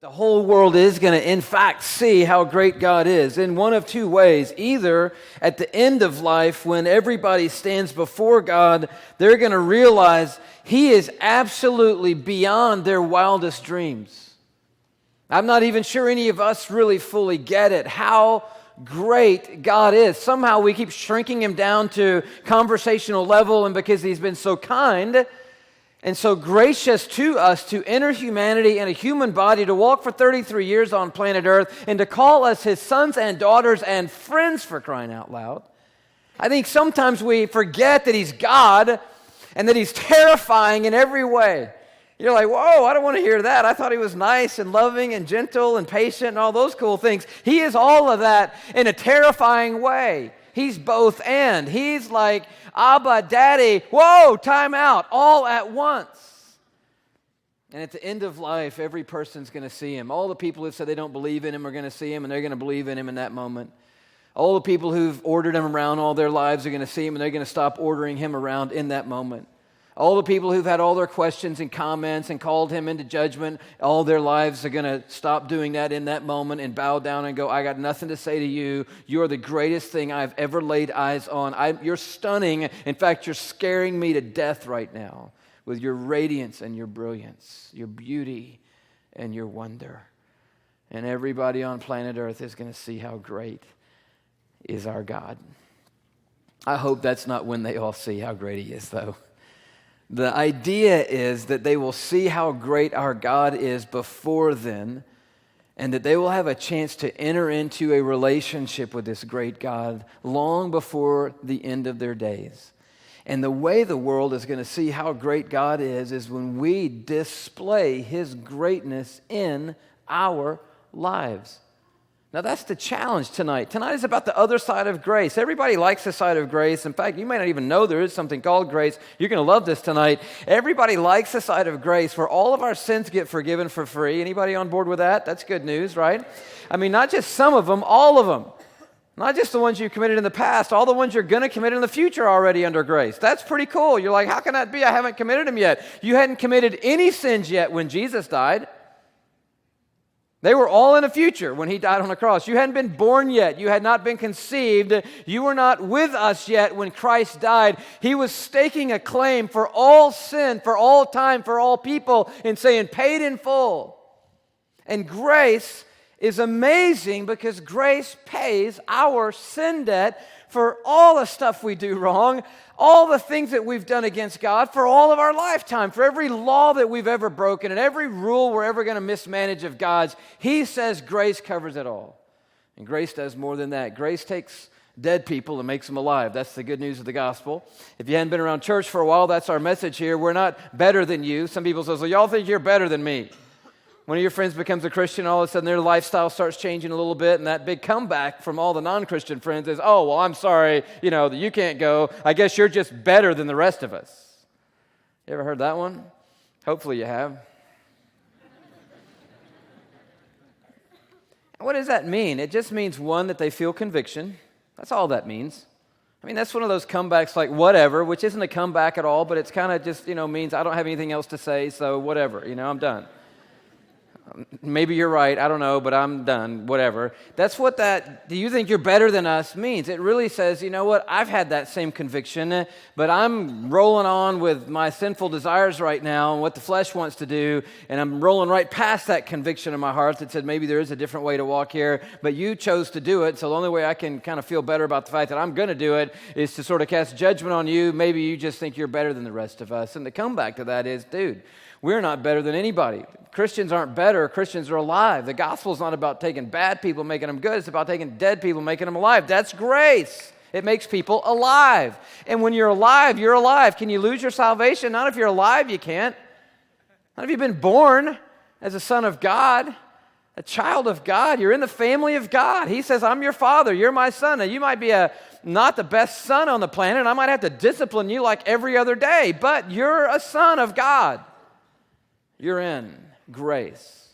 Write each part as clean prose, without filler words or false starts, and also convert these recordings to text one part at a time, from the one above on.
The whole world is going to, in fact, see how great God is in one of two ways. Either at the end of life, when everybody stands before God, they're going to realize He is absolutely beyond their wildest dreams. I'm not even sure any of us really fully get it, how great God is. Somehow we keep shrinking Him down to conversational level, and because He's been so kind and so gracious to us to enter humanity in a human body, to walk for 33 years on planet Earth, and to call us His sons and daughters and friends, for crying out loud. I think sometimes we forget that He's God and that He's terrifying in every way. You're like, whoa, I don't want to hear that. I thought He was nice and loving and gentle and patient and all those cool things. He is all of that in a terrifying way. He's both and. He's like, Abba, Daddy, whoa, time out, all at once. And at the end of life, every person's going to see Him. All the people who said they don't believe in Him are going to see Him, and they're going to believe in Him in that moment. All the people who've ordered Him around all their lives are going to see Him, and they're going to stop ordering Him around in that moment. All the people who've had all their questions and comments and called Him into judgment all their lives are going to stop doing that in that moment and bow down and go, I got nothing to say to you. You're the greatest thing I've ever laid eyes on. You're stunning. In fact, you're scaring me to death right now with your radiance and your brilliance, your beauty and your wonder. And everybody on planet Earth is going to see how great is our God. I hope that's not when they all see how great He is, though. The idea is that they will see how great our God is before then, and that they will have a chance to enter into a relationship with this great God long before the end of their days. And the way the world is going to see how great God is when we display His greatness in our lives. Now, that's the challenge tonight. Tonight is about the other side of grace. Everybody likes the side of grace. In fact, you may not even know there is something called grace. You're going to love this tonight. Everybody likes the side of grace where all of our sins get forgiven for free. Anybody on board with that? That's good news, right? I mean, not just some of them, all of them. Not just the ones you committed in the past, all the ones you're going to commit in the future already under grace. That's pretty cool. You're like, how can that be? I haven't committed them yet. You hadn't committed any sins yet when Jesus died. They were all in the future when He died on the cross. You hadn't been born yet. You had not been conceived. You were not with us yet when Christ died. He was staking a claim for all sin, for all time, for all people, and saying, paid in full. And grace is amazing because grace pays our sin debt for all the stuff we do wrong, all the things that we've done against God for all of our lifetime, for every law that we've ever broken and every rule we're ever going to mismanage of God's. He says grace covers it all. And grace does more than that. Grace takes dead people and makes them alive. That's the good news of the gospel. If you hadn't been around church for a while, that's our message here. We're not better than you. Some people say, well, y'all think you're better than me. One of your friends becomes a Christian, all of a sudden their lifestyle starts changing a little bit, and that big comeback from all the non-Christian friends is, oh, well, I'm sorry, that you can't go. I guess you're just better than the rest of us. You ever heard that one? Hopefully you have. What does that mean? It just means, one, that they feel conviction. That's all that means. I mean, that's one of those comebacks like whatever, which isn't a comeback at all, but it's kind of just, means I don't have anything else to say, so whatever, I'm done. Maybe you're right, I don't know, but I'm done, whatever. That's what that, do you think you're better than us means. It really says, you know what, I've had that same conviction, but I'm rolling on with my sinful desires right now and what the flesh wants to do, and I'm rolling right past that conviction in my heart that said maybe there is a different way to walk here, but you chose to do it, so the only way I can kind of feel better about the fact that I'm going to do it is to sort of cast judgment on you. Maybe you just think you're better than the rest of us. And the comeback to that is, dude, we're not better than anybody. Christians aren't better. Christians are alive. The gospel is not about taking bad people, making them good. It's about taking dead people, making them alive. That's grace. It makes people alive. And when you're alive, you're alive. Can you lose your salvation? Not if you're alive, you can't. Not if you've been born as a son of God, a child of God. You're in the family of God. He says, I'm your father. You're my son. Now, you might be not the best son on the planet, and I might have to discipline you like every other day, but you're a son of God. You're in grace.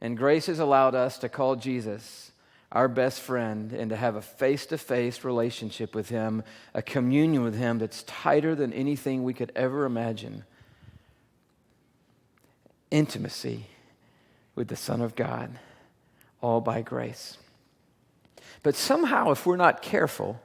And grace has allowed us to call Jesus our best friend and to have a face-to-face relationship with Him, a communion with Him that's tighter than anything we could ever imagine. Intimacy with the Son of God, all by grace. But somehow, if we're not careful,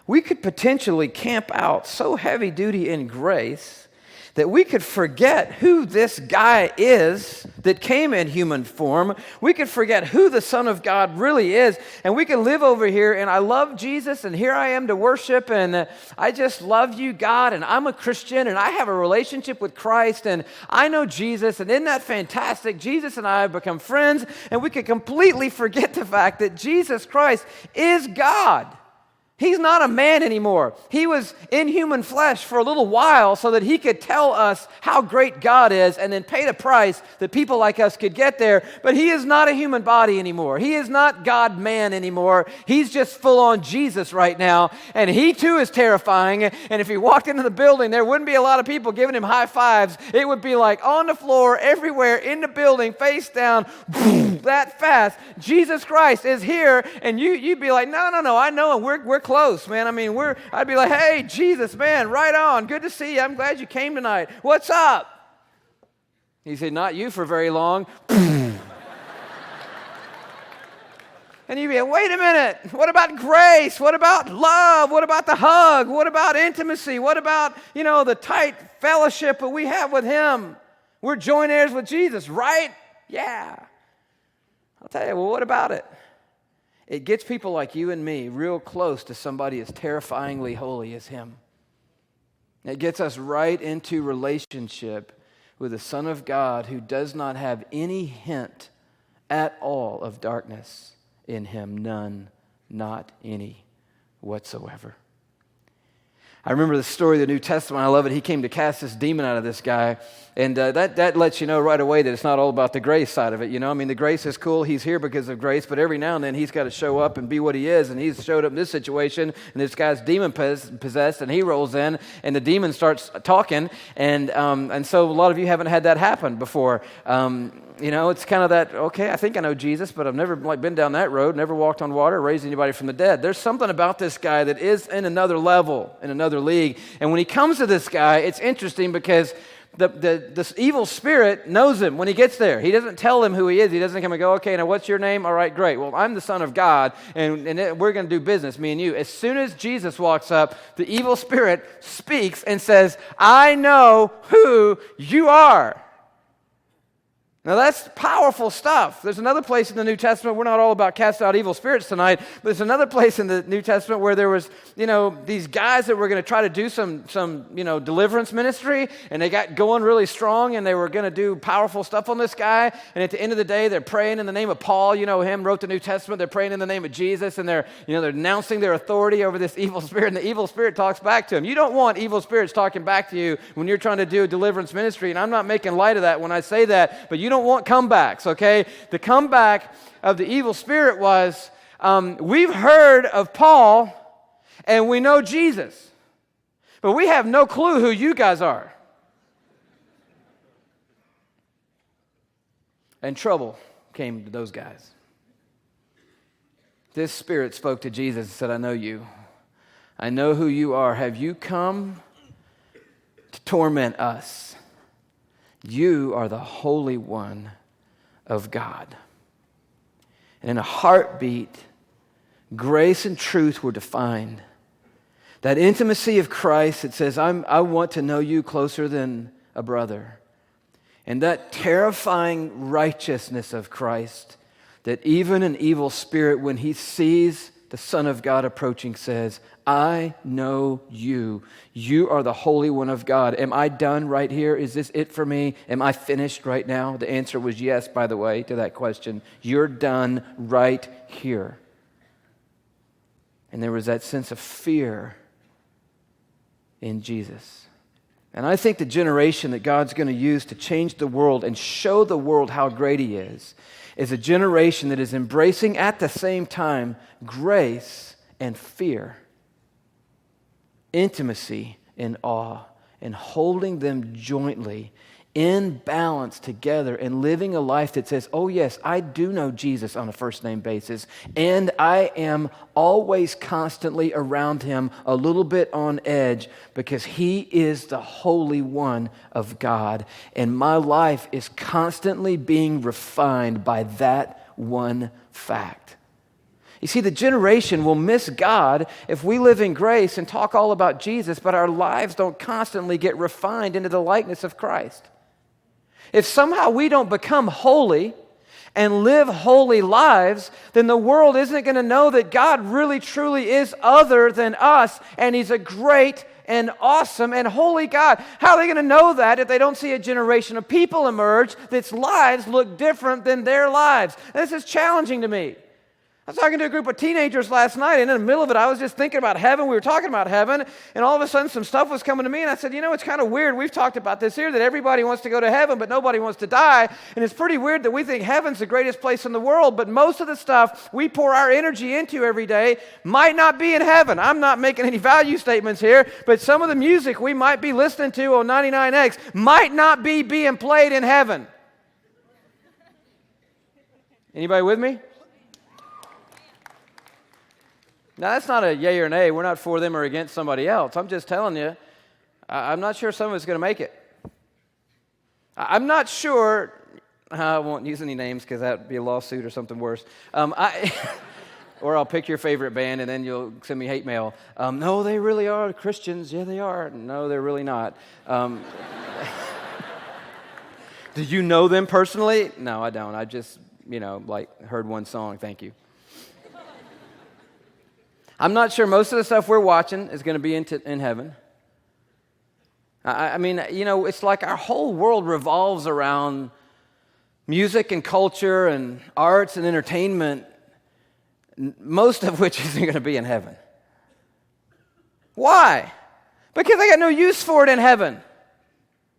we could potentially camp out so heavy duty in grace that we could forget who this guy is that came in human form. We could forget who the Son of God really is, and we can live over here, and I love Jesus, and here I am to worship, and I just love you, God, and I'm a Christian, and I have a relationship with Christ, and I know Jesus, and isn't that fantastic? Jesus and I have become friends, and we could completely forget the fact that Jesus Christ is God. He's not a man anymore. He was in human flesh for a little while so that he could tell us how great God is and then pay the price that people like us could get there. But he is not a human body anymore. He is not God-man anymore. He's just full-on Jesus right now. And he too is terrifying. And if he walked into the building, there wouldn't be a lot of people giving him high fives. It would be like on the floor, everywhere, in the building, face down, boom, that fast. Jesus Christ is here. And you'd be like, no, I know him. We're close, man. I mean, I'd be like, hey, Jesus, man, right on. Good to see you. I'm glad you came tonight. What's up? He said, not you for very long. And you'd be like, wait a minute. What about grace? What about love? What about the hug? What about intimacy? What about, the tight fellowship that we have with him? We're joint heirs with Jesus, right? Yeah. I'll tell you, well, what about it? It gets people like you and me real close to somebody as terrifyingly holy as him. It gets us right into relationship with the Son of God who does not have any hint at all of darkness in him. None, not any whatsoever. I remember the story of the New Testament. I love it. He came to cast this demon out of this guy. And that lets you know right away that it's not all about the grace side of it. I mean, the grace is cool. He's here because of grace. But every now and then he's got to show up and be what he is. And he's showed up in this situation. And this guy's demon possessed. And he rolls in. And the demon starts talking. And so a lot of you haven't had that happen before. It's kind of that, okay, I think I know Jesus, but I've never been down that road, never walked on water, raised anybody from the dead. There's something about this guy that is in another level, in another league. And when he comes to this guy, it's interesting because this evil spirit knows him when he gets there. He doesn't tell him who he is. He doesn't come and go, okay, now what's your name? All right, great. Well, I'm the Son of God, and we're going to do business, me and you. As soon as Jesus walks up, the evil spirit speaks and says, I know who you are. Now that's powerful stuff. There's another place in the New Testament, we're not all about casting out evil spirits tonight, but there's another place in the New Testament where there was, these guys that were going to try to do some deliverance ministry, and they got going really strong, and they were going to do powerful stuff on this guy, and at the end of the day, they're praying in the name of Paul, him, wrote the New Testament, they're praying in the name of Jesus, and they're announcing their authority over this evil spirit, and the evil spirit talks back to him. You don't want evil spirits talking back to you when you're trying to do a deliverance ministry, and I'm not making light of that when I say that, but you don't want comebacks, okay? The comeback of the evil spirit was, we've heard of Paul and we know Jesus, but we have no clue who you guys are. And trouble came to those guys. This spirit spoke to Jesus and said, I know you. I know who you are. Have you come to torment us? You are the Holy One of God. And in a heartbeat, grace and truth were defined. That intimacy of Christ that says, I want to know you closer than a brother. And that terrifying righteousness of Christ that even an evil spirit, when he sees the Son of God approaching, says, I know you. You are the Holy One of God. Am I done right here? Is this it for me? Am I finished right now? The answer was yes, by the way, to that question. You're done right here. And there was that sense of fear in Jesus. And I think the generation that God's going to use to change the world and show the world how great he is a generation that is embracing at the same time grace and fear, intimacy and awe, and holding them jointly in balance together and living a life that says, oh yes, I do know Jesus on a first name basis, and I am always constantly around him, a little bit on edge, because he is the Holy One of God, and my life is constantly being refined by that one fact. You see, the generation will miss God if we live in grace and talk all about Jesus, but our lives don't constantly get refined into the likeness of Christ. If somehow we don't become holy and live holy lives, then the world isn't going to know that God really truly is other than us, and he's a great and awesome and holy God. How are they going to know that if they don't see a generation of people emerge that's lives look different than their lives? And this is challenging to me. I was talking to a group of teenagers last night, and in the middle of it, I was just thinking about heaven. We were talking about heaven, and all of a sudden, some stuff was coming to me, and I said, you know, it's kind of weird. We've talked about this here, that everybody wants to go to heaven, but nobody wants to die, and it's pretty weird that we think heaven's the greatest place in the world, but most of the stuff we pour our energy into every day might not be in heaven. I'm not making any value statements here, but some of the music we might be listening to on 99X might not be being played in heaven. Anybody with me? Now, that's not a yay or nay. We're not for them or against somebody else. I'm just telling you, I'm not sure some of us are going to make it. I'm not sure, I won't use any names because that would be a lawsuit or something worse. Or I'll pick your favorite band and then you'll send me hate mail. No, they really are Christians. Yeah, they are. No, they're really not. Do you know them personally? No, I don't. I just, heard one song. Thank you. I'm not sure most of the stuff we're watching is going to be in heaven. I mean, it's like our whole world revolves around music and culture and arts and entertainment, most of which isn't going to be in heaven. Why? Because I got no use for it in heaven.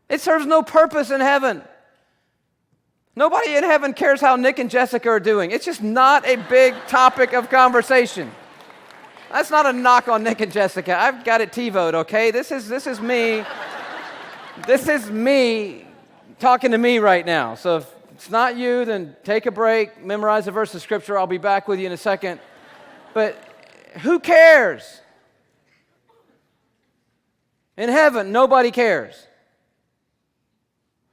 It serves no purpose in heaven. Nobody in heaven cares how Nick and Jessica are doing. It's just not a big topic of conversation. That's not a knock on Nick and Jessica. I've got it TiVoed, okay? This is me. This is me talking to me right now. So if it's not you, then take a break, memorize a verse of Scripture. I'll be back with you in a second. But who cares? In heaven, nobody cares.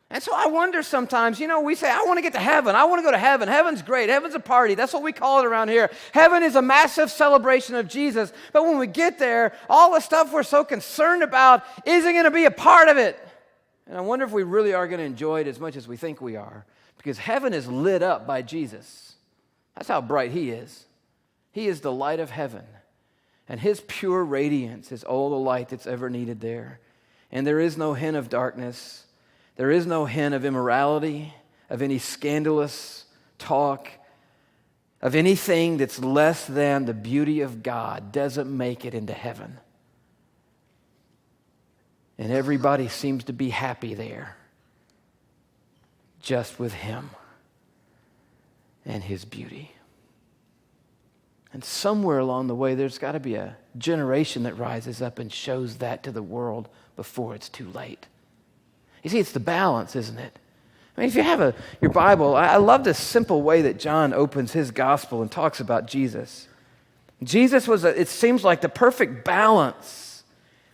And so I wonder sometimes, we say, I want to get to heaven. I want to go to heaven. Heaven's great. Heaven's a party. That's what we call it around here. Heaven is a massive celebration of Jesus. But when we get there, all the stuff we're so concerned about isn't going to be a part of it. And I wonder if we really are going to enjoy it as much as we think we are. Because heaven is lit up by Jesus. That's how bright he is. He is the light of heaven. And his pure radiance is all the light that's ever needed there. And there is no hint of darkness. There is no hint of immorality, of any scandalous talk, of anything that's less than the beauty of God doesn't make it into heaven. And everybody seems to be happy there, just with him and his beauty. And somewhere along the way, there's got to be a generation that rises up and shows that to the world before it's too late. You see, it's the balance, isn't it? I mean, if you have your Bible, I love this simple way that John opens his gospel and talks about Jesus. Jesus was, it seems like, the perfect balance,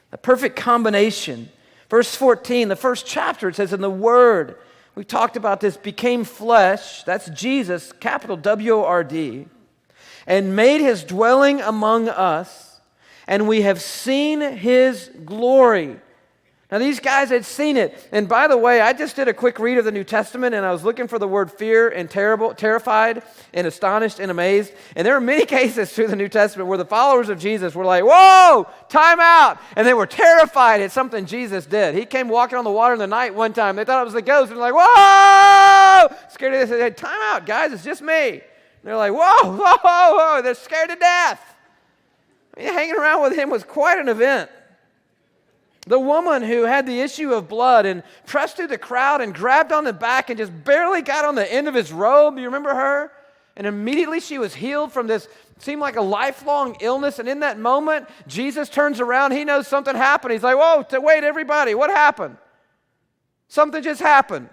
the perfect combination. Verse 14, the first chapter, it says, "And the Word," we've talked about this, "became flesh," that's Jesus, capital W-O-R-D, "and made his dwelling among us, and we have seen his glory." Now, these guys had seen it. And by the way, I just did a quick read of the New Testament, and I was looking for the word fear and terrified and astonished and amazed. And there are many cases through the New Testament where the followers of Jesus were like, whoa, time out. And they were terrified at something Jesus did. He came walking on the water in the night one time. They thought it was the ghost. And they're like, whoa! Scared. They said, time out, guys, it's just me. And they're like, whoa, whoa, whoa. They're scared to death. I mean, hanging around with him was quite an event. The woman who had the issue of blood and pressed through the crowd and grabbed on the back and just barely got on the end of his robe. You remember her? And immediately she was healed from this, seemed like a lifelong illness. And in that moment, Jesus turns around. He knows something happened. He's like, whoa, wait, everybody, what happened? Something just happened.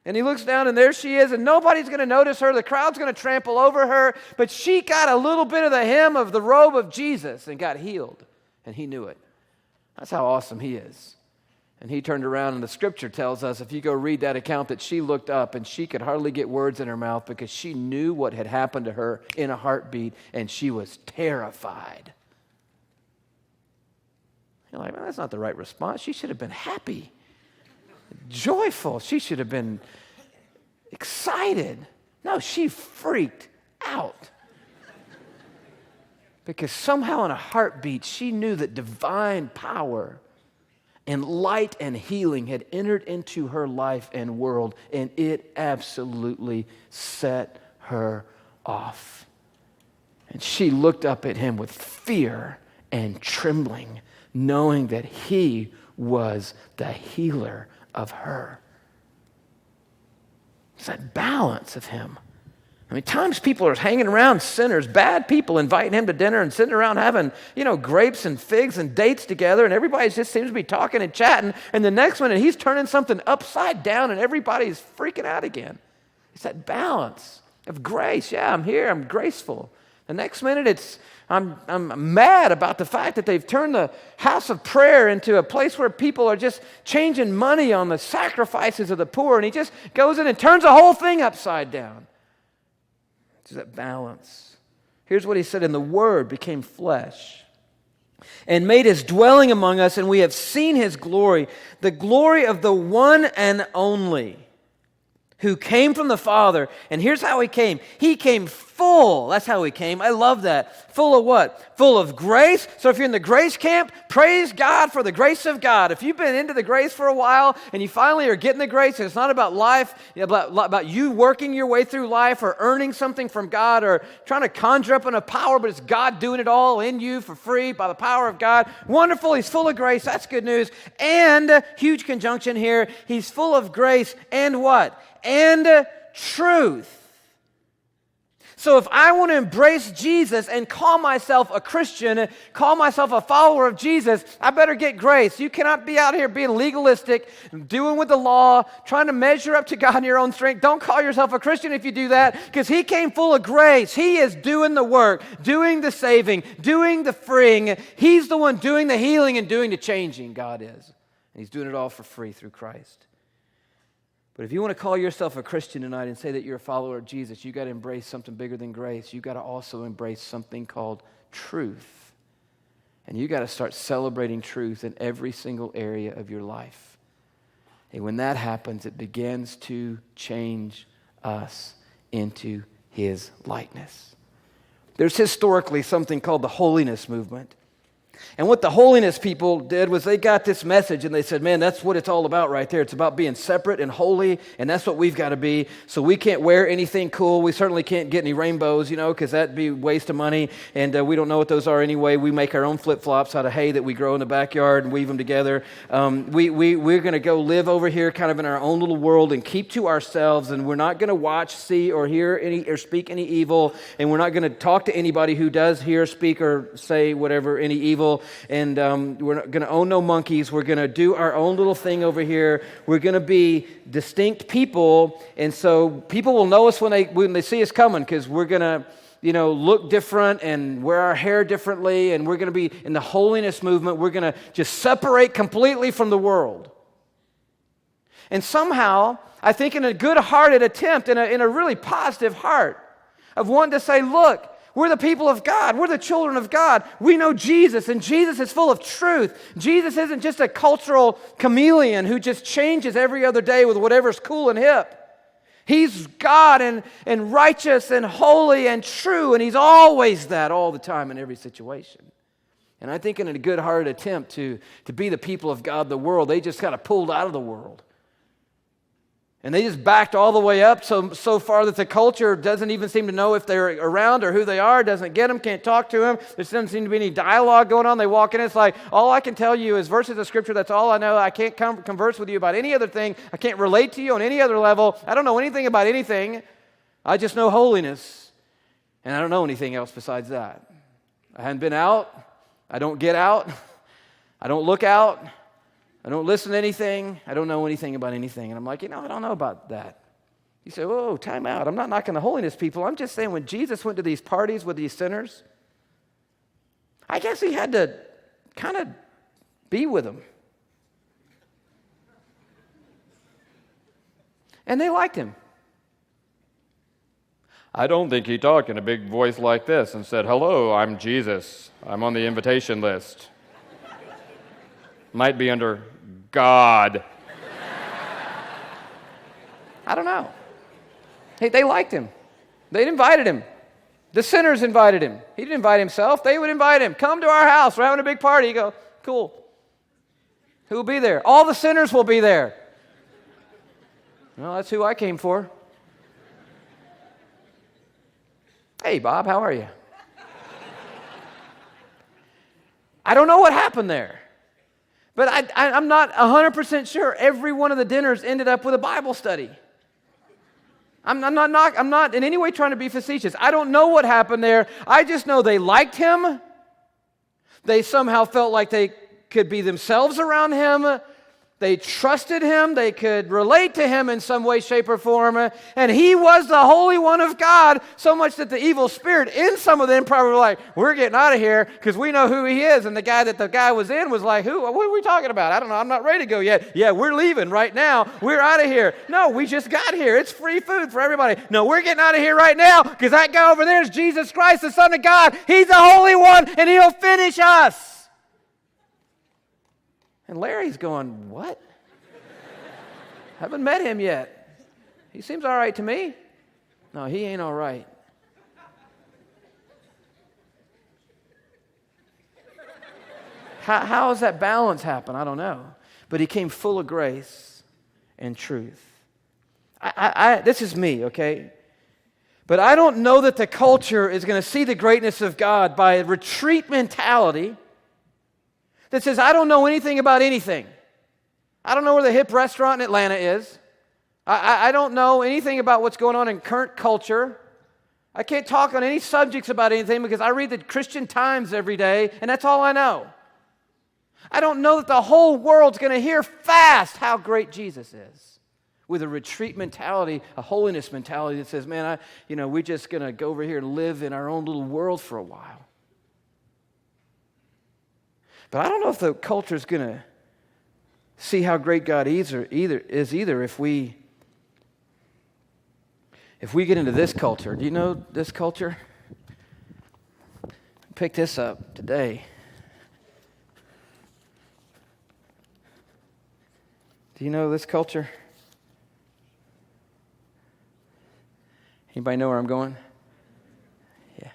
And he looks down, and there she is, and nobody's going to notice her. The crowd's going to trample over her. But she got a little bit of the hem of the robe of Jesus and got healed. And he knew it. That's how awesome he is. And he turned around, and the scripture tells us, if you go read that account, that she looked up, and she could hardly get words in her mouth because she knew what had happened to her in a heartbeat, and she was terrified. You're like, man, that's not the right response. She should have been happy, joyful. She should have been excited. No, she freaked out. Because somehow in a heartbeat, she knew that divine power and light and healing had entered into her life and world, and it absolutely set her off. And she looked up at him with fear and trembling, knowing that he was the healer of her. It's that balance of him. I mean, times people are hanging around sinners, bad people, inviting him to dinner and sitting around having, grapes and figs and dates together, and everybody just seems to be talking and chatting, and the next minute he's turning something upside down and everybody's freaking out again. It's that balance of grace. Yeah, I'm here, I'm graceful. The next minute I'm mad about the fact that they've turned the house of prayer into a place where people are just changing money on the sacrifices of the poor, and he just goes in and turns the whole thing upside down. It's that balance. Here's what he said, and the Word became flesh and made his dwelling among us, and we have seen his glory, the glory of the one and only, who came from the Father. And here's how he came. He came full. That's how he came. I love that. Full of what? Full of grace. So if you're in the grace camp, praise God for the grace of God. If you've been into the grace for a while and you finally are getting the grace, and it's not about life, about you working your way through life or earning something from God or trying to conjure up enough power, but it's God doing it all in you for free by the power of God. Wonderful. He's full of grace. That's good news. And, huge conjunction here, he's full of grace and what? And truth. So if I want to embrace Jesus and call myself a Christian, call myself a follower of Jesus, I better get grace. You cannot be out here being legalistic, doing with the law, trying to measure up to God in your own strength. Don't call yourself a Christian if you do that, because he came full of grace. He is doing the work, doing the saving, doing the freeing. He's the one doing the healing and doing the changing. God is. And he's doing it all for free through Christ. But if you want to call yourself a Christian tonight and say that you're a follower of Jesus, you've got to embrace something bigger than grace. You've got to also embrace something called truth. And you've got to start celebrating truth in every single area of your life. And when that happens, it begins to change us into his likeness. There's historically something called the holiness movement. And what the holiness people did was they got this message and they said, man, that's what it's all about right there. It's about being separate and holy, and that's what we've got to be. So we can't wear anything cool. We certainly can't get any rainbows, because that'd be a waste of money, and we don't know what those are anyway. We make our own flip-flops out of hay that we grow in the backyard and weave them together. We're going to go live over here kind of in our own little world and keep to ourselves, and we're not going to watch, see, or hear any or speak any evil, and we're not going to talk to anybody who does hear, speak, or say whatever, any evil. And we're not going to own no monkeys. We're going to do our own little thing over here. We're going to be distinct people, and so people will know us when they see us coming, because we're going to look different and wear our hair differently, and we're going to be in the holiness movement. We're going to just separate completely from the world. And somehow, I think in a good-hearted attempt, in a really positive heart of wanting to say, look, we're the people of God. We're the children of God. We know Jesus, and Jesus is full of truth. Jesus isn't just a cultural chameleon who just changes every other day with whatever's cool and hip. He's God and righteous and holy and true, and he's always that all the time in every situation. And I think in a good-hearted attempt to be the people of God, the world, they just kind of pulled out of the world. And they just backed all the way up so far that the culture doesn't even seem to know if they're around or who they are, doesn't get them, can't talk to them. There doesn't seem to be any dialogue going on. They walk in, it's like, all I can tell you is verses of Scripture, that's all I know. I can't converse with you about any other thing. I can't relate to you on any other level. I don't know anything about anything. I just know holiness, and I don't know anything else besides that. I haven't been out. I don't get out. I don't look out. I don't listen to anything. I don't know anything about anything. And I'm like, I don't know about that. You say, whoa, time out. I'm not knocking the holiness people. I'm just saying when Jesus went to these parties with these sinners, I guess he had to kind of be with them. And they liked him. I don't think he talked in a big voice like this and said, hello, I'm Jesus. I'm on the invitation list. Might be under God. I don't know. Hey, they liked him. They invited him. The sinners invited him. He didn't invite himself. They would invite him. Come to our house. We're having a big party. You go, cool. Who will be there? All the sinners will be there. Well, that's who I came for. Hey, Bob, how are you? I don't know what happened there. But I'm not 100% sure every one of the dinners ended up with a Bible study. I'm not in any way trying to be facetious. I don't know what happened there. I just know they liked him. They somehow felt like they could be themselves around him. They trusted him. They could relate to him in some way, shape, or form. And he was the Holy One of God, so much that the evil spirit in some of them probably were like, we're getting out of here because we know who he is. And the guy was in was like, what are we talking about? I don't know. I'm not ready to go yet. Yeah, we're leaving right now. We're out of here. No, we just got here. It's free food for everybody. No, we're getting out of here right now because that guy over there is Jesus Christ, the Son of God. He's the Holy One, and he'll finish us. And Larry's going, what? Haven't met him yet. He seems all right to me. No, he ain't all right. How does that balance happen? I don't know. But he came full of grace and truth. This is me, okay? But I don't know that the culture is going to see the greatness of God by a retreat mentality that says, I don't know anything about anything. I don't know where the hip restaurant in Atlanta is. I don't know anything about what's going on in current culture. I can't talk on any subjects about anything because I read the Christian Times every day, and that's all I know. I don't know that the whole world's going to hear fast how great Jesus is with a retreat mentality, a holiness mentality that says, man, we're just going to go over here and live in our own little world for a while. But I don't know if the culture is going to see how great God is either if we get into this culture. Do you know this culture? Pick this up today. Do you know this culture? Anybody know where I'm going? Yeah.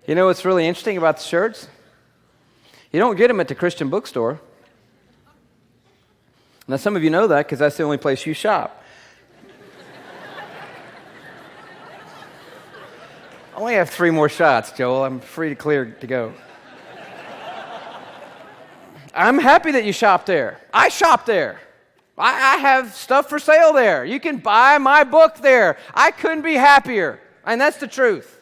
You know what's really interesting about the shirts? You don't get them at the Christian bookstore. Now, some of you know that because that's the only place you shop. I only have 3 more shots, Joel. I'm free to clear to go. I'm happy that you shop there. I shop there. I have stuff for sale there. You can buy my book there. I couldn't be happier. And that's the truth.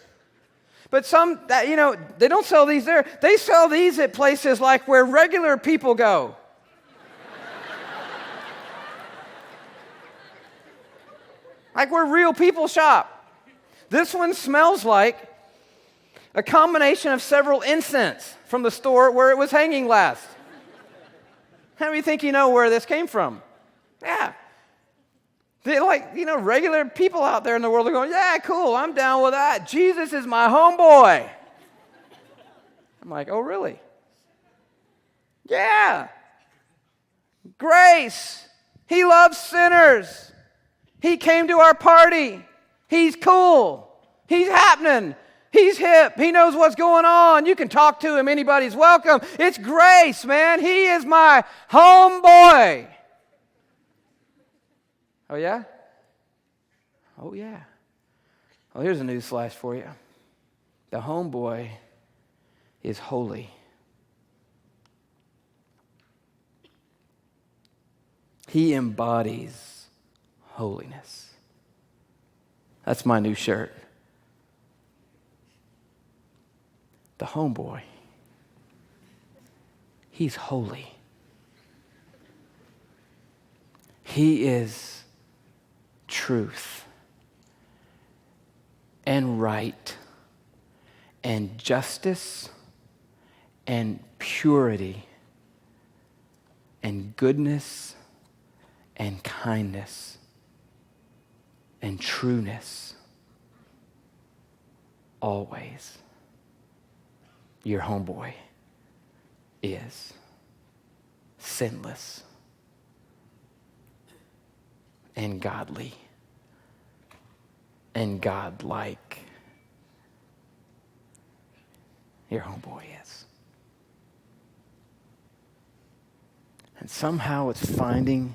But they don't sell these there. They sell these at places like where regular people go. Like where real people shop. This one smells like a combination of several incense from the store where it was hanging last. How do you think you know where this came from? Yeah. Regular people out there in the world are going, yeah, cool, I'm down with that. Jesus is my homeboy. I'm like, oh, really? Yeah. Grace. He loves sinners. He came to our party. He's cool. He's happening. He's hip. He knows what's going on. You can talk to him. Anybody's welcome. It's grace, man. He is my homeboy. Oh, yeah? Oh, yeah. Well, here's a news flash for you. The homeboy is holy. He embodies holiness. That's my new shirt. The homeboy. He's holy. He is truth and right and justice and purity and goodness and kindness and trueness. Always. Your homeboy is sinless and godly and godlike. Your homeboy is. And somehow it's finding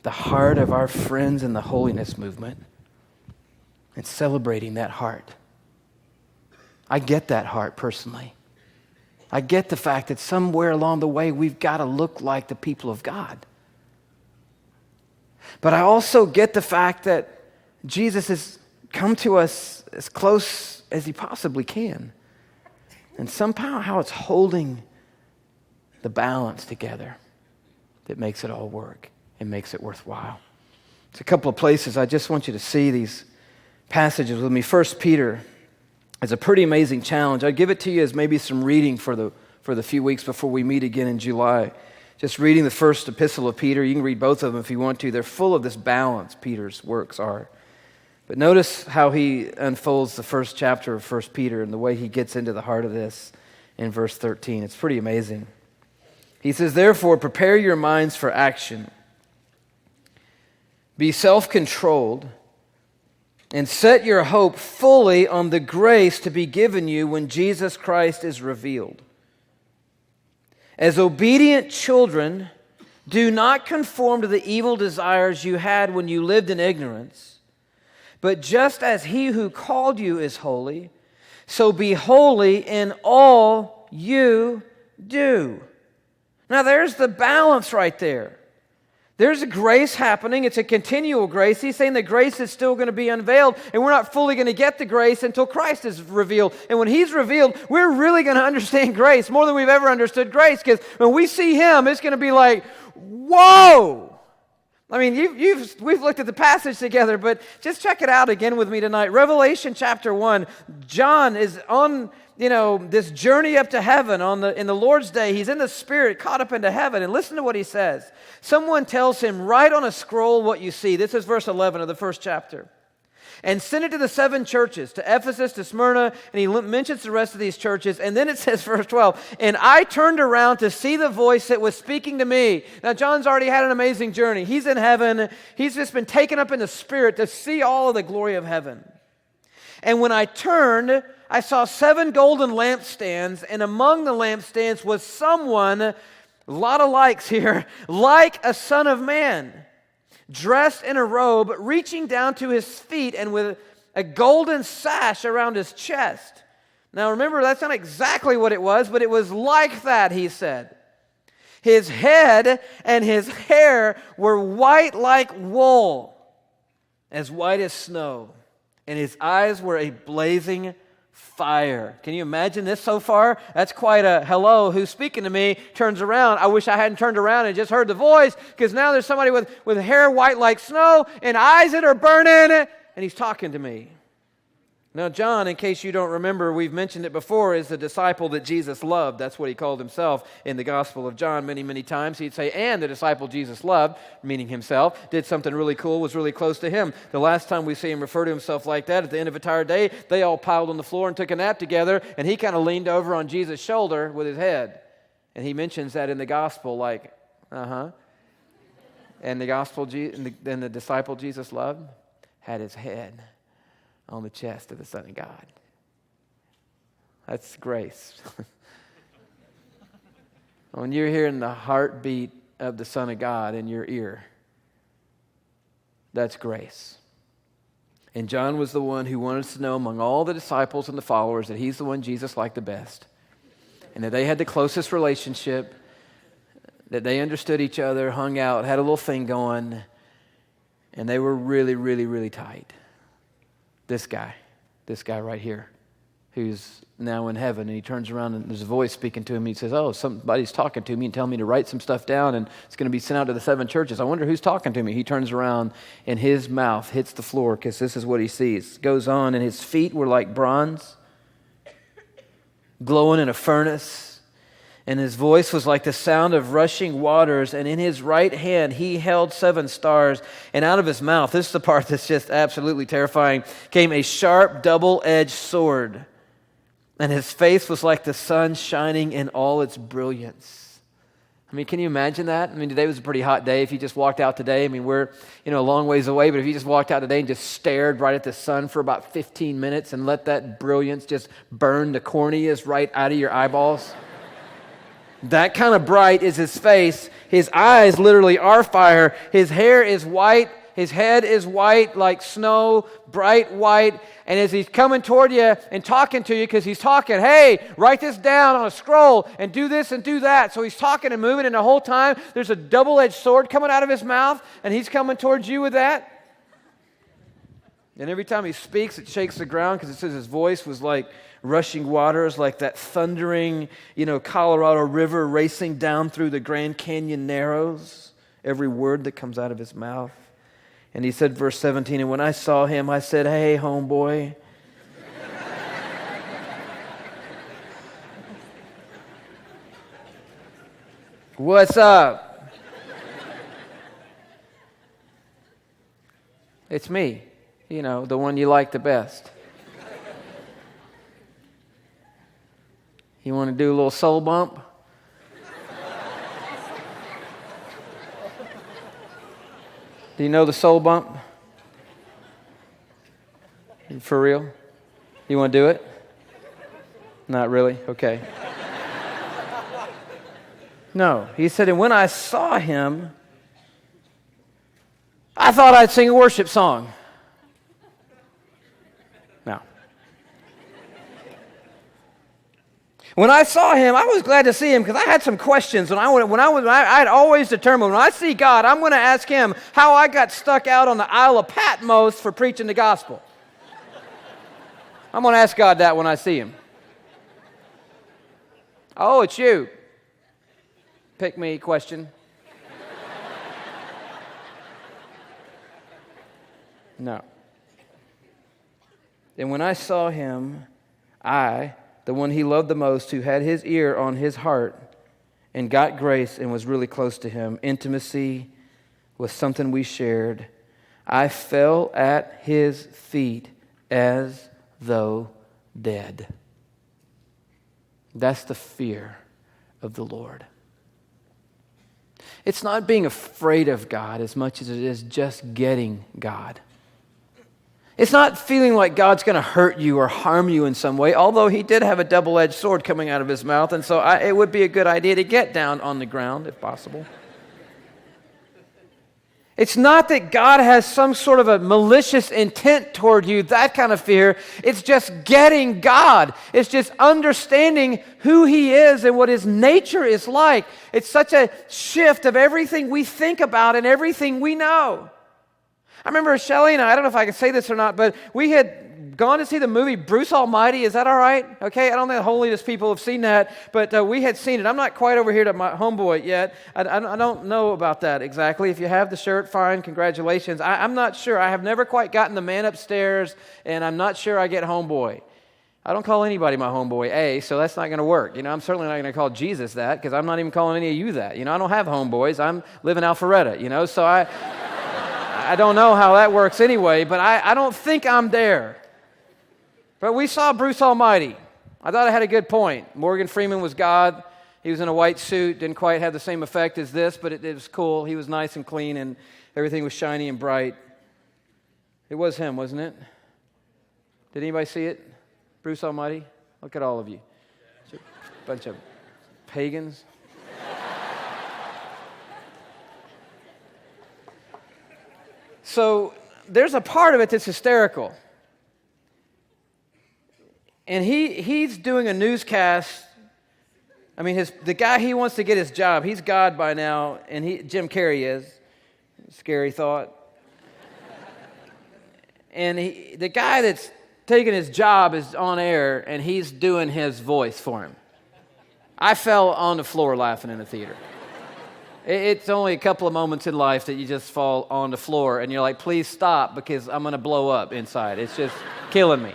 the heart of our friends in the holiness movement and celebrating that heart. I get that heart personally. I get the fact that somewhere along the way we've got to look like the people of God. But I also get the fact that Jesus has come to us as close as he possibly can. And somehow how it's holding the balance together that makes it all work and makes it worthwhile. It's a couple of places I just want you to see these passages with me. 1 Peter is a pretty amazing challenge. I give it to you as maybe some reading for the few weeks before we meet again in July. Just reading the first epistle of Peter. You can read both of them if you want to. They're full of this balance, Peter's works are. But notice how he unfolds the first chapter of 1 Peter and the way he gets into the heart of this in verse 13. It's pretty amazing. He says, "Therefore, prepare your minds for action. Be self-controlled and set your hope fully on the grace to be given you when Jesus Christ is revealed. As obedient children, do not conform to the evil desires you had when you lived in ignorance, but just as he who called you is holy, so be holy in all you do." Now there's the balance right there. There's a grace happening. It's a continual grace. He's saying that grace is still going to be unveiled, and we're not fully going to get the grace until Christ is revealed. And when he's revealed, we're really going to understand grace more than we've ever understood grace, because when we see him, it's going to be like, whoa! I mean, we've looked at the passage together, but just check it out again with me tonight. Revelation chapter 1, John is on this journey up to heaven in the Lord's day. He's in the Spirit, caught up into heaven. And listen to what he says. Someone tells him, "Write on a scroll what you see." This is verse 11 of the first chapter. "And send it to the 7 churches, to Ephesus, to Smyrna," and he mentions the rest of these churches. And then it says, verse 12, "And I turned around to see the voice that was speaking to me." Now, John's already had an amazing journey. He's in heaven. He's just been taken up in the Spirit to see all of the glory of heaven. "And when I turned, I saw 7 golden lampstands, and among the lampstands was someone," a lot of likes here, "like a son of man, dressed in a robe, reaching down to his feet, and with a golden sash around his chest." Now remember, that's not exactly what it was, but it was like that, he said. "His head and his hair were white like wool, as white as snow, and his eyes were a blazing fire." Can you imagine this so far? That's quite a hello, who's speaking to me, turns around. I wish I hadn't turned around and just heard the voice, because now there's somebody with hair white like snow and eyes that are burning, and he's talking to me. Now, John, in case you don't remember, we've mentioned it before, is the disciple that Jesus loved. That's what he called himself in the Gospel of John many, many times. He'd say, "And the disciple Jesus loved," meaning himself, did something really cool, was really close to him. The last time we see him refer to himself like that, at the end of a tired day, they all piled on the floor and took a nap together, and he kind of leaned over on Jesus' shoulder with his head. And he mentions that in the Gospel, like, And the disciple Jesus loved had his head on the chest of the Son of God. That's grace. When you're hearing the heartbeat of the Son of God in your ear, that's grace. And John was the one who wanted us to know among all the disciples and the followers that he's the one Jesus liked the best, and that they had the closest relationship, that they understood each other, hung out, had a little thing going. And they were really, really, really tight. This guy right here, who's now in heaven, and he turns around and there's a voice speaking to him. He says, oh, somebody's talking to me and telling me to write some stuff down, and it's going to be sent out to the 7 churches. I wonder who's talking to me. He turns around and his mouth hits the floor because this is what he sees. It goes on, and his feet were like bronze, glowing in a furnace. And his voice was like the sound of rushing waters. And in his right hand, he held 7 stars. And out of his mouth, this is the part that's just absolutely terrifying, came a sharp, double-edged sword. And his face was like the sun shining in all its brilliance. I mean, can you imagine that? I mean, today was a pretty hot day. If you just walked out today, I mean, we're, a long ways away, but if you just walked out today and just stared right at the sun for about 15 minutes and let that brilliance just burn the corneas right out of your eyeballs. That kind of bright is his face. His eyes literally are fire. His hair is white. His head is white like snow, bright white. And as he's coming toward you and talking to you, because he's talking, hey, write this down on a scroll and do this and do that. So he's talking and moving, and the whole time there's a double-edged sword coming out of his mouth, and he's coming towards you with that. And every time he speaks, it shakes the ground because it says his voice was like rushing waters, like that thundering, Colorado River racing down through the Grand Canyon Narrows, every word that comes out of his mouth. And he said, verse 17, and when I saw him, I said, hey, homeboy. What's up? It's me, the one you like the best. You want to do a little soul bump? Do you know the soul bump? For real? You want to do it? Not really? Okay. No. He said, and when I saw him, I thought I'd sing a worship song. No. When I saw him, I was glad to see him because I had some questions. I'd always determined when I see God, I'm going to ask him how I got stuck out on the Isle of Patmos for preaching the gospel. I'm going to ask God that when I see him. Oh, it's you. Pick me question. No. And when I saw him, the one he loved the most, who had his ear on his heart and got grace and was really close to him, intimacy was something we shared, I fell at his feet as though dead. That's the fear of the Lord. It's not being afraid of God as much as it is just getting God. It's not feeling like God's going to hurt you or harm you in some way, although he did have a double-edged sword coming out of his mouth, and so it would be a good idea to get down on the ground if possible. It's not that God has some sort of a malicious intent toward you, that kind of fear. It's just getting God. It's just understanding who he is and what his nature is like. It's such a shift of everything we think about and everything we know. I remember Shelley and I don't know if I can say this or not, but we had gone to see the movie Bruce Almighty. Is that all right? Okay, I don't think the holiest people have seen that, but we had seen it. I'm not quite over here to my Homeboy yet. I don't know about that exactly. If you have the shirt, fine, congratulations. I'm not sure. I have never quite gotten the man upstairs, and I'm not sure I get Homeboy. I don't call anybody my homeboy, so that's not going to work. I'm certainly not going to call Jesus that because I'm not even calling any of you that. I don't have homeboys. I'm living Alpharetta, so I don't know how that works anyway, but I don't think I'm there. But we saw Bruce Almighty. I thought it had a good point. Morgan Freeman was God. He was in a white suit. Didn't quite have the same effect as this, but it was cool. He was nice and clean, and everything was shiny and bright. It was him, wasn't it? Did anybody see it? Bruce Almighty? Look at all of you. A bunch of pagans. So there's a part of it that's hysterical. And he's doing a newscast. I mean, the guy, he wants to get his job. He's God by now, and Jim Carrey is. Scary thought. And the guy that's taking his job is on air, and he's doing his voice for him. I fell on the floor laughing in the theater. It's only a couple of moments in life that you just fall on the floor, and you're like, please stop, because I'm going to blow up inside. It's just killing me.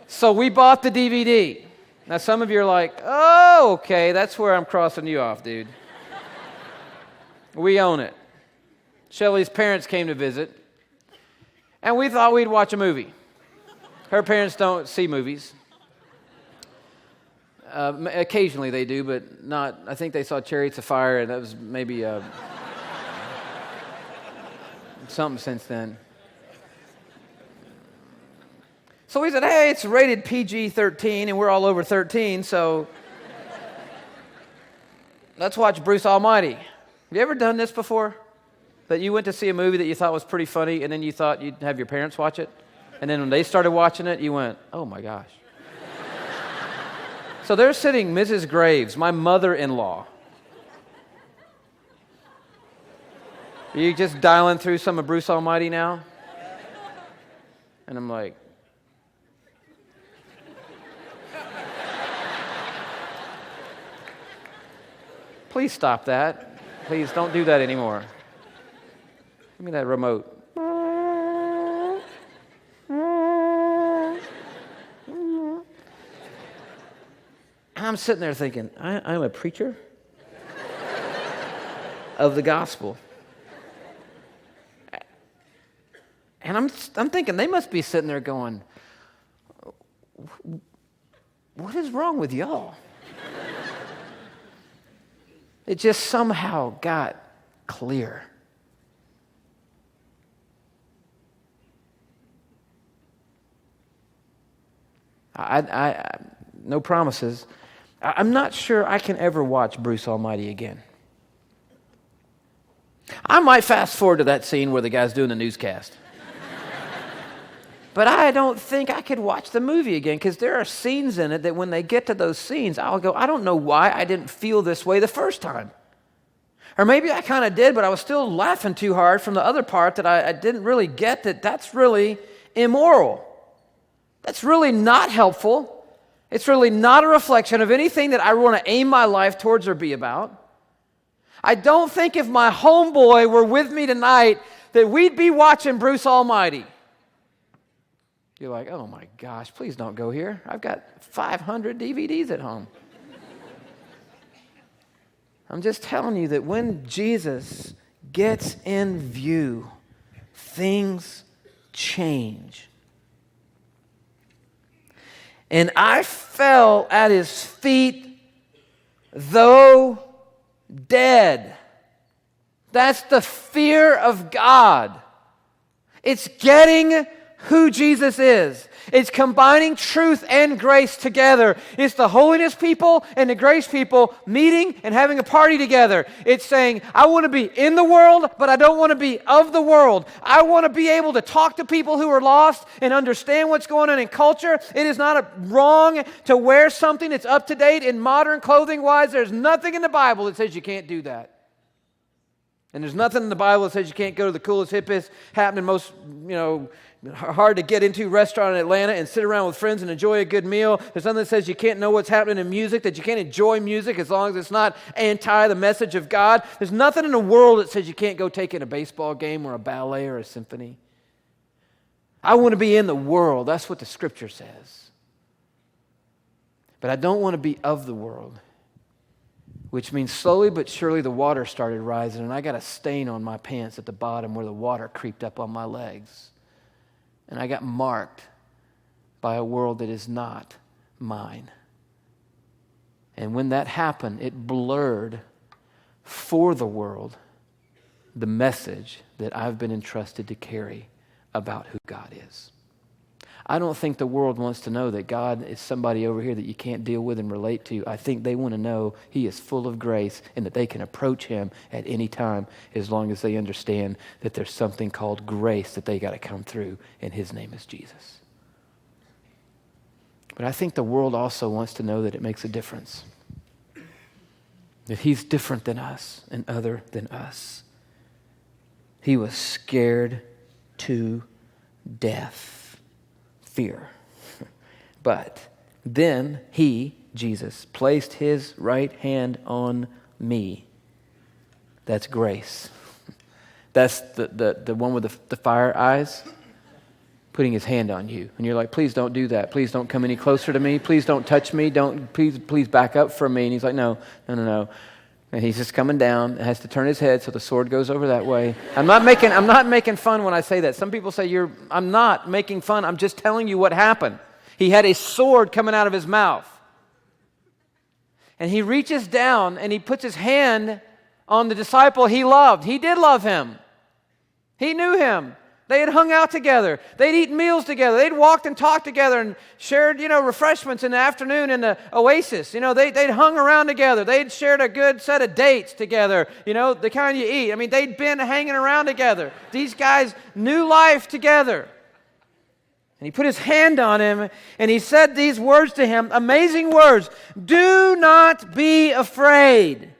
So we bought the DVD. Now, some of you are like, oh, okay, that's where I'm crossing you off, dude. We own it. Shelley's parents came to visit, and we thought we'd watch a movie. Her parents don't see movies. Occasionally they do, but not. I think they saw Chariots of Fire, and that was maybe something since then. So we said, hey, it's rated PG-13, and we're all over 13, so let's watch Bruce Almighty. Have you ever done this before? That you went to see a movie that you thought was pretty funny, and then you thought you'd have your parents watch it? And then when they started watching it, you went, oh my gosh. So there's sitting Mrs. Graves, my mother-in-law. Are you just dialing through some of Bruce Almighty now? And I'm like, please stop that. Please don't do that anymore. Give me that remote. I'm sitting there thinking, I'm a preacher of the gospel. And I'm thinking they must be sitting there going, what is wrong with y'all? It just somehow got clear. I no promises. I'm not sure I can ever watch Bruce Almighty again. I might fast forward to that scene where the guy's doing the newscast. But I don't think I could watch the movie again, because there are scenes in it that when they get to those scenes, I'll go, I don't know why I didn't feel this way the first time. Or maybe I kind of did, but I was still laughing too hard from the other part that I didn't really get that's really immoral. That's really not helpful. It's really not a reflection of anything that I want to aim my life towards or be about. I don't think if my homeboy were with me tonight that we'd be watching Bruce Almighty. You're like, oh my gosh, please don't go here. I've got 500 DVDs at home. I'm just telling you that when Jesus gets in view, things change. And I fell at his feet, though dead. That's the fear of God. It's getting who Jesus is. It's combining truth and grace together. It's the holiness people and the grace people meeting and having a party together. It's saying, I want to be in the world, but I don't want to be of the world. I want to be able to talk to people who are lost and understand what's going on in culture. It is not wrong to wear something that's up to date in modern clothing-wise. There's nothing in the Bible that says you can't do that. And there's nothing in the Bible that says you can't go to the coolest, hippest, happening, most, hard to get into restaurant in Atlanta and sit around with friends and enjoy a good meal. There's nothing that says you can't know what's happening in music, that you can't enjoy music as long as it's not anti the message of God. There's nothing in the world that says you can't go take in a baseball game or a ballet or a symphony. I want to be in the world. That's what the Scripture says. But I don't want to be of the world, which means slowly but surely the water started rising, and I got a stain on my pants at the bottom where the water creeped up on my legs. And I got marked by a world that is not mine. And when that happened, it blurred for the world the message that I've been entrusted to carry about who God is. I don't think the world wants to know that God is somebody over here that you can't deal with and relate to. I think they want to know He is full of grace and that they can approach Him at any time as long as they understand that there's something called grace that they got to come through, and His name is Jesus. But I think the world also wants to know that it makes a difference. That He's different than us and other than us. He was scared to death. Fear. But then he, Jesus, placed his right hand on me. That's grace. That's the one with the fire eyes, putting his hand on you. And you're like, please don't do that. Please don't come any closer to me. Please don't touch me. Please back up from me. And he's like, no. And he's just coming down, has to turn his head so the sword goes over that way. I'm not making fun when I say that. Some people say I'm not making fun. I'm just telling you what happened. He had a sword coming out of his mouth. And he reaches down and he puts his hand on the disciple he loved. He did love him. He knew him. They had hung out together. They'd eaten meals together. They'd walked and talked together and shared, refreshments in the afternoon in the oasis. They'd hung around together. They'd shared a good set of dates together, the kind you eat. They'd been hanging around together. These guys knew life together. And he put his hand on him and he said these words to him, amazing words, "Do not be afraid."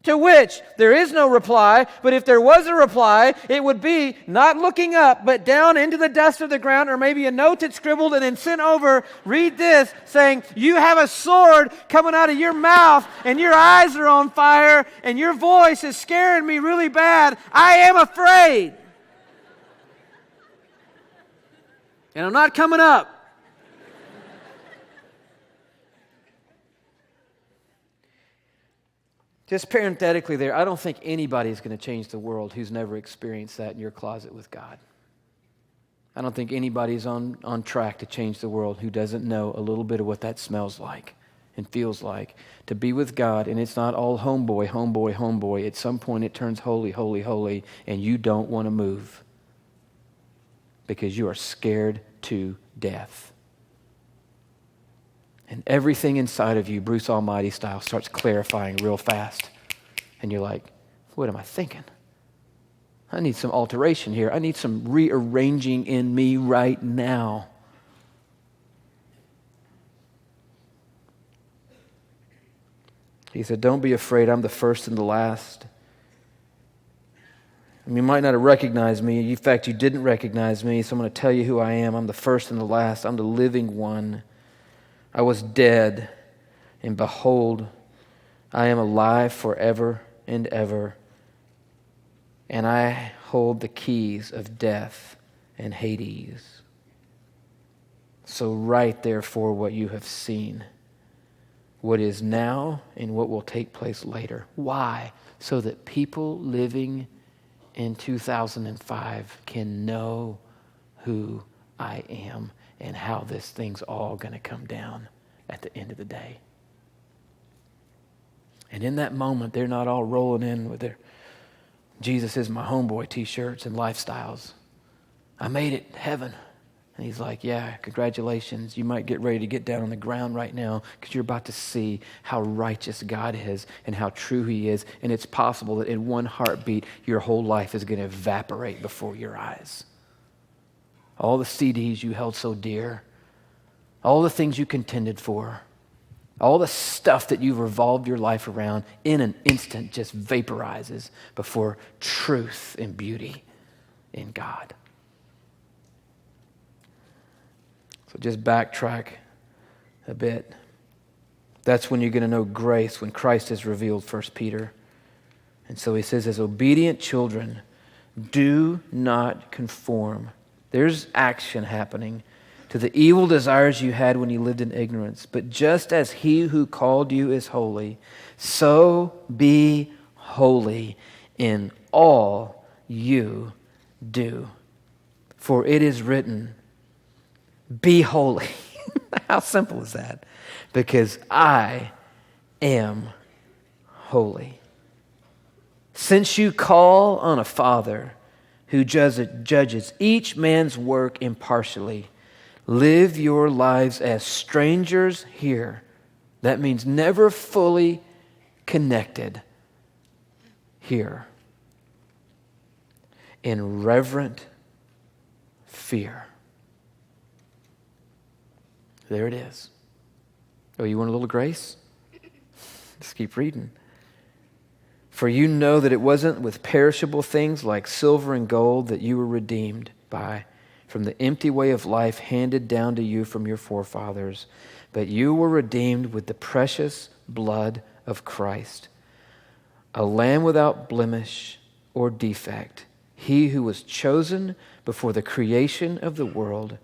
To which there is no reply, but if there was a reply, it would be not looking up, but down into the dust of the ground, or maybe a note that's scribbled and then sent over, read this, saying, you have a sword coming out of your mouth, and your eyes are on fire, and your voice is scaring me really bad. I am afraid. And I'm not coming up. Just parenthetically there, I don't think anybody is going to change the world who's never experienced that in your closet with God. I don't think anybody's on track to change the world who doesn't know a little bit of what that smells like and feels like. To be with God, and it's not all homeboy, homeboy, homeboy. At some point it turns holy, holy, holy, and you don't want to move because you are scared to death. And everything inside of you, Bruce Almighty style, starts clarifying real fast. And you're like, what am I thinking? I need some alteration here. I need some rearranging in me right now. He said, don't be afraid. I'm the first and the last. You might not have recognized me. In fact, you didn't recognize me. So I'm going to tell you who I am. I'm the first and the last. I'm the living one. I was dead, and behold, I am alive forever and ever, and I hold the keys of death and Hades. So write therefore what you have seen, what is now and what will take place later. Why? So that people living in 2005 can know who I am and how this thing's all going to come down at the end of the day. And in that moment, they're not all rolling in with their Jesus is my homeboy t-shirts and lifestyles. I made it, heaven. And he's like, yeah, congratulations. You might get ready to get down on the ground right now because you're about to see how righteous God is and how true he is. And it's possible that in one heartbeat, your whole life is going to evaporate before your eyes. All the CDs you held so dear, all the things you contended for, all the stuff that you've revolved your life around in an instant just vaporizes before truth and beauty in God. So just backtrack a bit. That's when you're going to know grace, when Christ is revealed, 1 Peter. And so he says, as obedient children, do not conform. There's action happening to the evil desires you had when you lived in ignorance. But just as he who called you is holy, so be holy in all you do. For it is written, be holy. How simple is that? Because I am holy. Since you call on a Father who judges each man's work impartially, live your lives as strangers here. That means never fully connected here. In reverent fear. There it is. Oh, you want a little grace? Just keep reading. For you know that it wasn't with perishable things like silver and gold that you were redeemed by from the empty way of life handed down to you from your forefathers, but you were redeemed with the precious blood of Christ, a lamb without blemish or defect, he who was chosen before the creation of the world,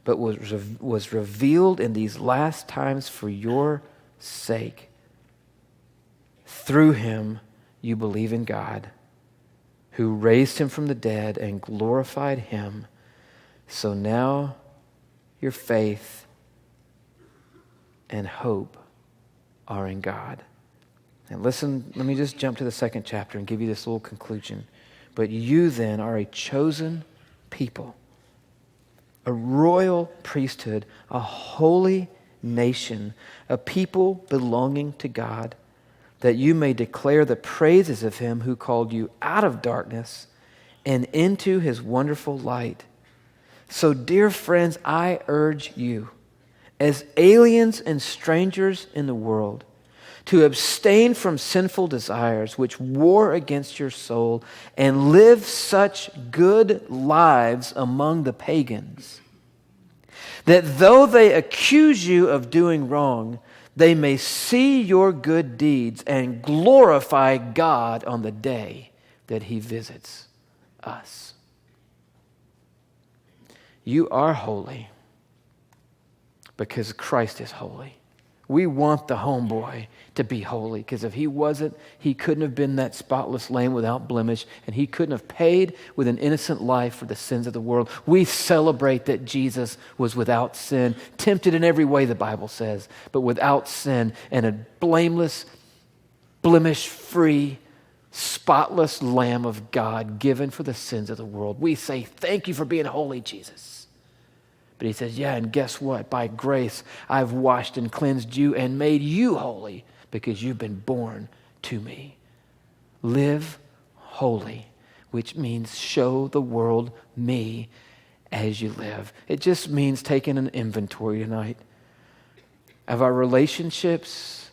but was revealed in these last times for your sake. Through him you believe in God, who raised him from the dead and glorified him. So now your faith and hope are in God. And listen, let me just jump to the second chapter and give you this little conclusion. But you then are a chosen people, a royal priesthood, a holy nation, a people belonging to God, that you may declare the praises of him who called you out of darkness and into his wonderful light. So, dear friends, I urge you, as aliens and strangers in the world, to abstain from sinful desires which war against your soul, and live such good lives among the pagans, that though they accuse you of doing wrong, they may see your good deeds and glorify God on the day that he visits us. You are holy because Christ is holy. We want the homeboy to be holy, because if he wasn't, he couldn't have been that spotless lamb without blemish, and he couldn't have paid with an innocent life for the sins of the world. We celebrate that Jesus was without sin, tempted in every way, the Bible says, but without sin, and a blameless, blemish-free, spotless Lamb of God given for the sins of the world. We say, thank you for being holy, Jesus. But he says, yeah, and guess what? By grace, I've washed and cleansed you and made you holy because you've been born to me. Live holy, which means show the world me as you live. It just means taking an inventory tonight of our relationships,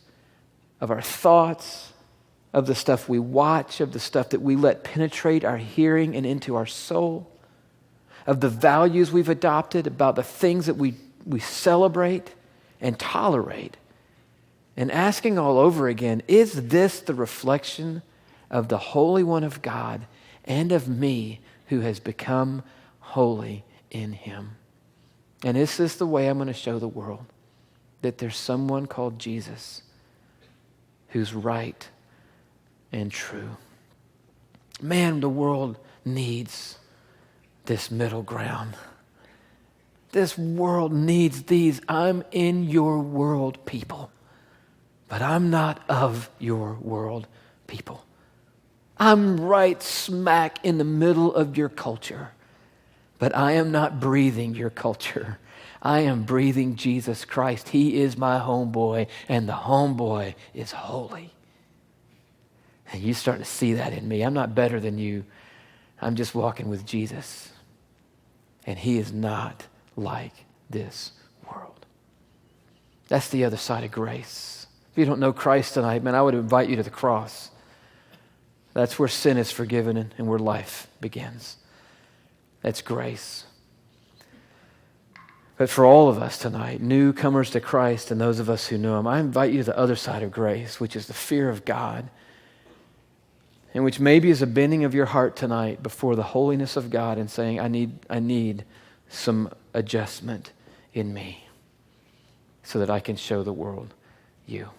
of our thoughts, of the stuff we watch, of the stuff that we let penetrate our hearing and into our soul, of the values we've adopted, about the things that we celebrate and tolerate, and asking all over again, is this the reflection of the Holy One of God and of me who has become holy in him? And is this the way I'm going to show the world that there's someone called Jesus who's right and true? Man, the world needs this middle ground. This world needs these I'm in your world people, but I'm not of your world people. I'm right smack in the middle of your culture, but I am not breathing your culture. I am breathing Jesus Christ. He is my homeboy, and the homeboy is holy. And you start to see that in me. I'm not better than you. I'm just walking with Jesus. And he is not like this world. That's the other side of grace. If you don't know Christ tonight, man, I would invite you to the cross. That's where sin is forgiven and where life begins. That's grace. But for all of us tonight, newcomers to Christ and those of us who know him, I invite you to the other side of grace, which is the fear of God, and which maybe is a bending of your heart tonight before the holiness of God and saying, I need some adjustment in me so that I can show the world you.